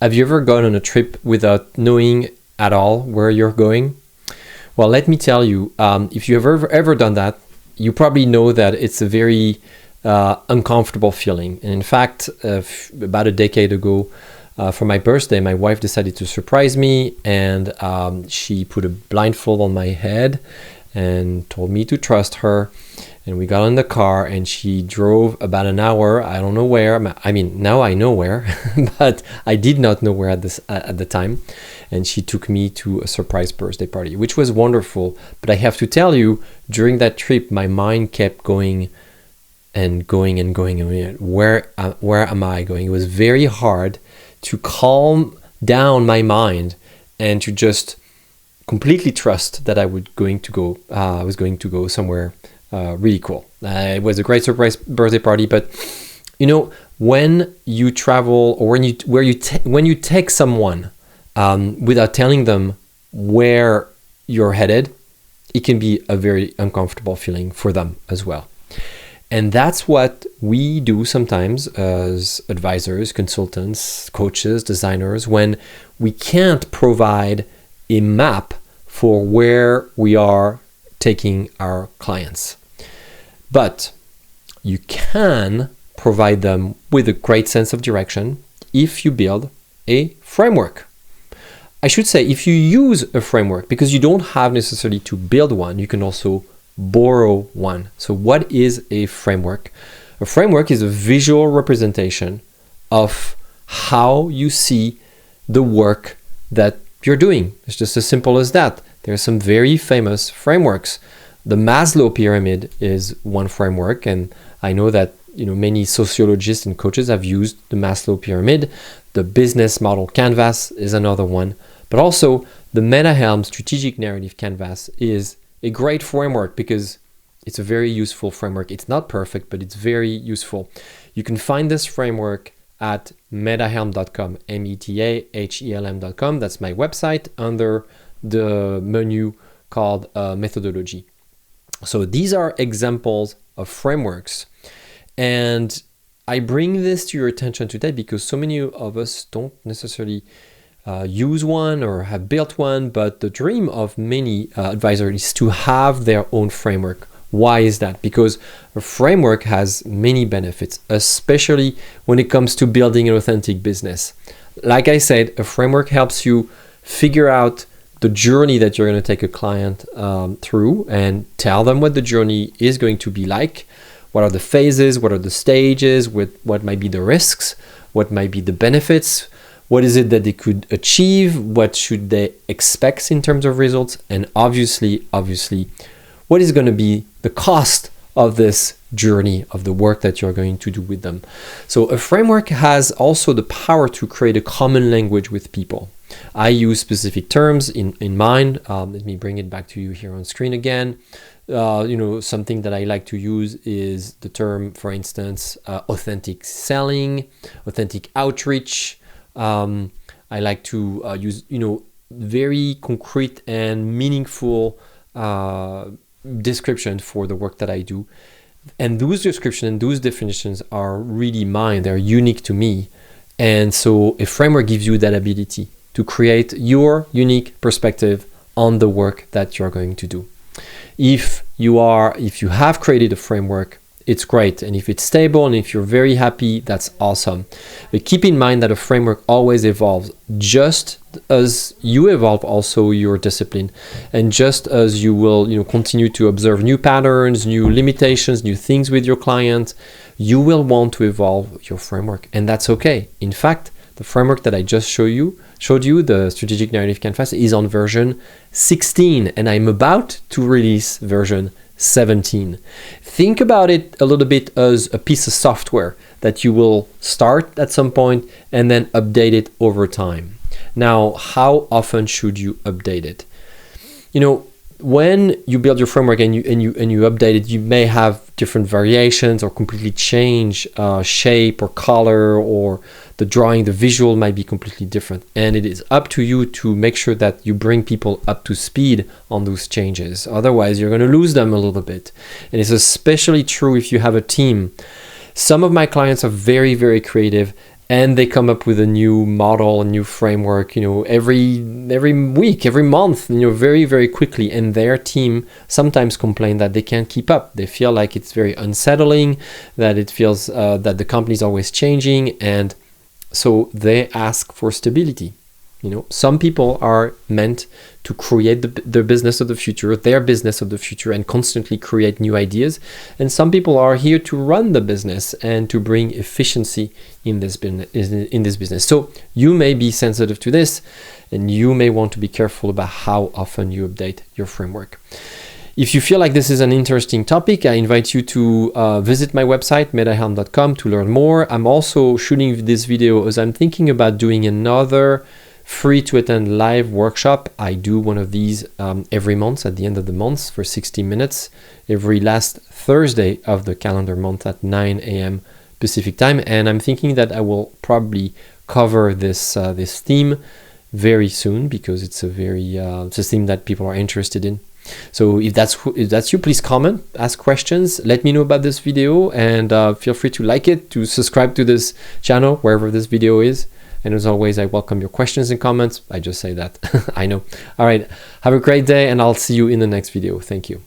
Have you ever gone on a trip without knowing at all where you're going? Well, let me tell you, if you've ever done that, you probably know that it's a very uncomfortable feeling. And in fact, about a decade ago, for my birthday, my wife decided to surprise me, and she put a blindfold on my head and told me to trust her. And we got in the car and she drove about an hour. I don't know where. I mean, now I know where, but I did not know where at the time. And she took me to a surprise birthday party, which was wonderful. But I have to tell you, during that trip, my mind kept going and going and going. Where am I going? It was very hard to calm down my mind and to just completely trust that I was going to go somewhere really cool. It was a great surprise birthday party, but when you travel or when you take someone without telling them where you're headed, it can be a very uncomfortable feeling for them as well. And that's what we do sometimes as advisors, consultants, coaches, designers, when we can't provide a map for where we are taking our clients. But you can provide them with a great sense of direction if you build a framework. I should say, if you use a framework, because you don't have necessarily to build one, you can also borrow one. So what is a framework? A framework is a visual representation of how you see the work that you're doing. It's just as simple as that. There are some very famous frameworks. The Maslow pyramid is one framework, and I know that many sociologists and coaches have used the Maslow pyramid. The business model canvas is another one, but also the Meta-Helm strategic narrative canvas is a great framework because it's a very useful framework. It's not perfect, but it's very useful. You can find this framework at metahelm.com, metahelm.com. That's my website under the menu called methodology. So these are examples of frameworks. And I bring this to your attention today because so many of us don't necessarily use one or have built one, but the dream of many advisors is to have their own framework. Why is that? Because a framework has many benefits, especially when it comes to building an authentic business. Like I said, a framework helps you figure out the journey that you're going to take a client through and tell them what the journey is going to be like. What are the phases? What are the stages? What might be the risks? What might be the benefits? What is it that they could achieve? What should they expect in terms of results? And obviously, what is going to be the cost of this journey, of the work that you're going to do with them? So a framework has also the power to create a common language with people. I use specific terms in mind. Let me bring it back to you here on screen again. Something that I like to use is the term, for instance, authentic selling, authentic outreach. I like to use, very concrete and meaningful description for the work that I do. And those descriptions and those definitions are really mine. They're unique to me. And so a framework gives you that ability to create your unique perspective on the work that you're going to do. If you have created a framework, it's great. And if it's stable and if you're very happy, that's awesome. But keep in mind that a framework always evolves, just as you evolve also your discipline. And just as you will continue to observe new patterns, new limitations, new things with your client, you will want to evolve your framework. And that's okay. In fact, the framework that I just showed you, the strategic narrative canvas, is on version 16, and I'm about to release version 17. Think about it a little bit as a piece of software that you will start at some point and then update it over time. Now, how often should you update it? When you build your framework and you update it, you may have different variations or completely change shape or color, or the drawing, the visual might be completely different. And it is up to you to make sure that you bring people up to speed on those changes. Otherwise, you're going to lose them a little bit. And it's especially true if you have a team. Some of my clients are very, very creative, and they come up with a new model, a new framework, every week, every month, very, very quickly. And their team sometimes complain that they can't keep up. They feel like it's very unsettling, that it feels that the company is always changing. And so they ask for stability. Some people are meant to create the business of the future, their business of the future, and constantly create new ideas. And some people are here to run the business and to bring efficiency in this business. So you may be sensitive to this, and you may want to be careful about how often you update your framework. If you feel like this is an interesting topic, I invite you to visit my website, metahelm.com, to learn more. I'm also shooting this video as I'm thinking about doing another free to attend live workshop. I do one of these every month at the end of the month for 60 minutes, every last Thursday of the calendar month at 9 a.m. Pacific time. And I'm thinking that I will probably cover this theme very soon, because it's a theme that people are interested in. So if that's you, please comment, ask questions, let me know about this video, and feel free to like it, to subscribe to this channel wherever this video is. And as always, I welcome your questions and comments. I just say that. I know. All right. Have a great day, and I'll see you in the next video. Thank you.